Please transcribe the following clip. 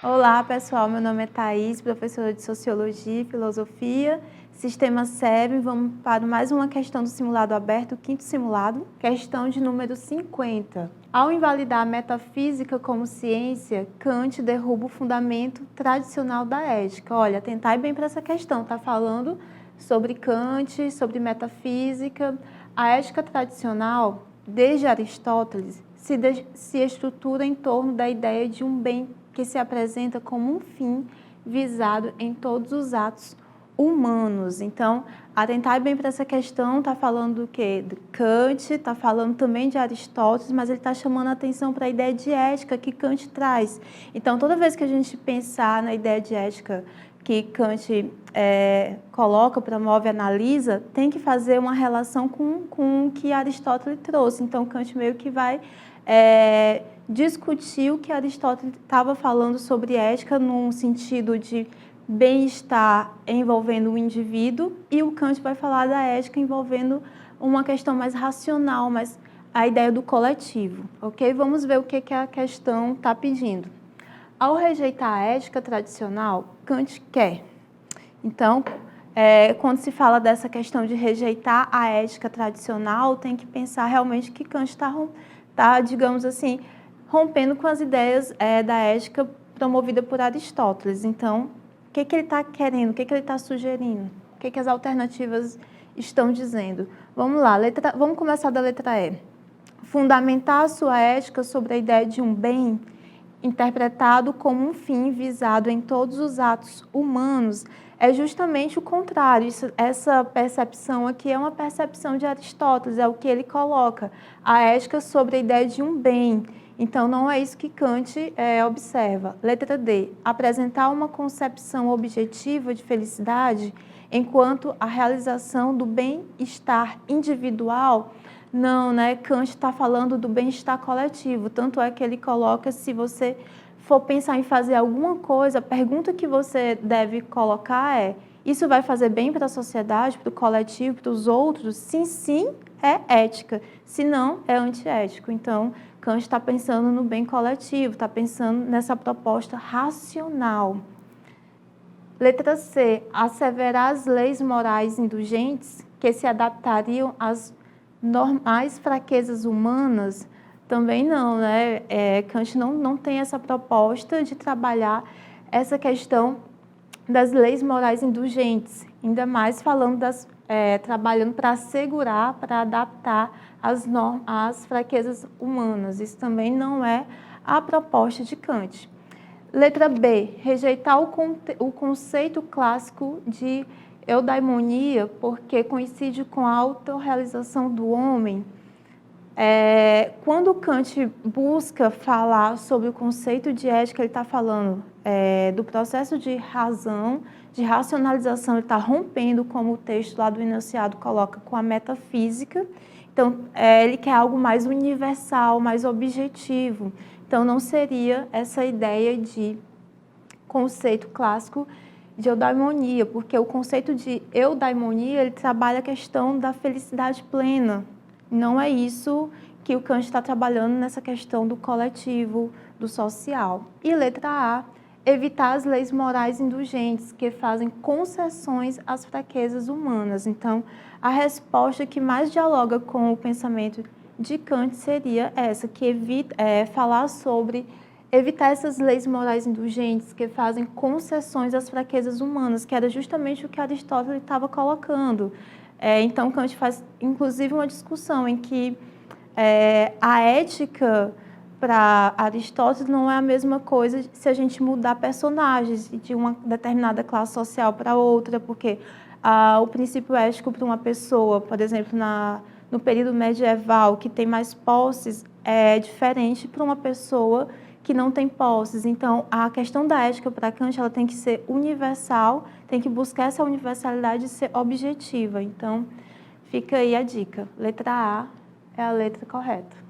Olá, pessoal. Meu nome é Thaís, professora de Sociologia e Filosofia, Sistema SEB. Vamos para mais uma questão do simulado aberto, o quinto simulado, questão de número 50. Ao invalidar a metafísica como ciência, Kant derruba o fundamento tradicional da ética. Olha, atentai bem para essa questão, está falando sobre Kant, sobre metafísica. A ética tradicional, desde Aristóteles, se estrutura em torno da ideia de um bem que se apresenta como um fim visado em todos os atos humanos. Então, atentar bem para essa questão, está falando do quê? De Kant, está falando também de Aristóteles, mas ele está chamando a atenção para a ideia de ética que Kant traz. Então, toda vez que a gente pensar na ideia de ética que Kant coloca, promove, analisa, tem que fazer uma relação com o que Aristóteles trouxe. Então, Kant meio que vai discutir o que Aristóteles estava falando sobre ética num sentido de bem-estar envolvendo o indivíduo, e o Kant vai falar da ética envolvendo uma questão mais racional, mas a ideia do coletivo, ok? Vamos ver o que a questão está pedindo. Ao rejeitar a ética tradicional, Kant quer. Então, quando se fala dessa questão de rejeitar a ética tradicional, tem que pensar realmente que Kant está, digamos assim, rompendo com as ideias da ética promovida por Aristóteles. Então, o que ele está querendo? O que ele está sugerindo? O que as alternativas estão dizendo? Vamos lá, vamos começar da letra E. Fundamentar a sua ética sobre a ideia de um bem interpretado como um fim visado em todos os atos humanos é justamente o contrário. Essa percepção aqui é uma percepção de Aristóteles, é o que ele coloca, a ética sobre a ideia de um bem. Então, não é isso que Kant observa. Letra D. Apresentar uma concepção objetiva de felicidade enquanto a realização do bem-estar individual. Não, né? Kant está falando do bem-estar coletivo. Tanto é que ele coloca, se você for pensar em fazer alguma coisa, a pergunta que você deve colocar é: isso vai fazer bem para a sociedade, para o coletivo, para os outros? Sim, sim, é ética. Se não, é antiético. Então, Kant está pensando no bem coletivo, está pensando nessa proposta racional. Letra C. Asseverar as leis morais indulgentes que se adaptariam às normais fraquezas humanas. Também não, né? Kant não tem essa proposta de trabalhar essa questão das leis morais indulgentes, ainda mais falando trabalhando para assegurar, para adaptar às fraquezas humanas. Isso também não é a proposta de Kant. Letra B, rejeitar o conceito clássico de eudaimonia, porque coincide com a autorrealização do homem. Quando Kant busca falar sobre o conceito de ética, ele está falando do processo de razão, de racionalização, ele está rompendo, como o texto lá do enunciado coloca, com a metafísica. Então, ele quer algo mais universal, mais objetivo. Então, não seria essa ideia de conceito clássico de eudaimonia, porque o conceito de eudaimonia, ele trabalha a questão da felicidade plena. Não é isso que o Kant está trabalhando nessa questão do coletivo, do social. E letra A, evitar as leis morais indulgentes, que fazem concessões às fraquezas humanas. Então, a resposta que mais dialoga com o pensamento de Kant seria essa, que falar sobre evitar essas leis morais indulgentes que fazem concessões às fraquezas humanas, que era justamente o que Aristóteles estava colocando. Então, Kant faz, inclusive, uma discussão em que a ética para Aristóteles não é a mesma coisa se a gente mudar personagens de uma determinada classe social para outra, porque o princípio ético para uma pessoa, por exemplo, no período medieval, que tem mais posses, é diferente para uma pessoa que não tem posses. Então, a questão da ética para Kant, ela tem que ser universal, tem que buscar essa universalidade e ser objetiva. Então, fica aí a dica. Letra A é a letra correta.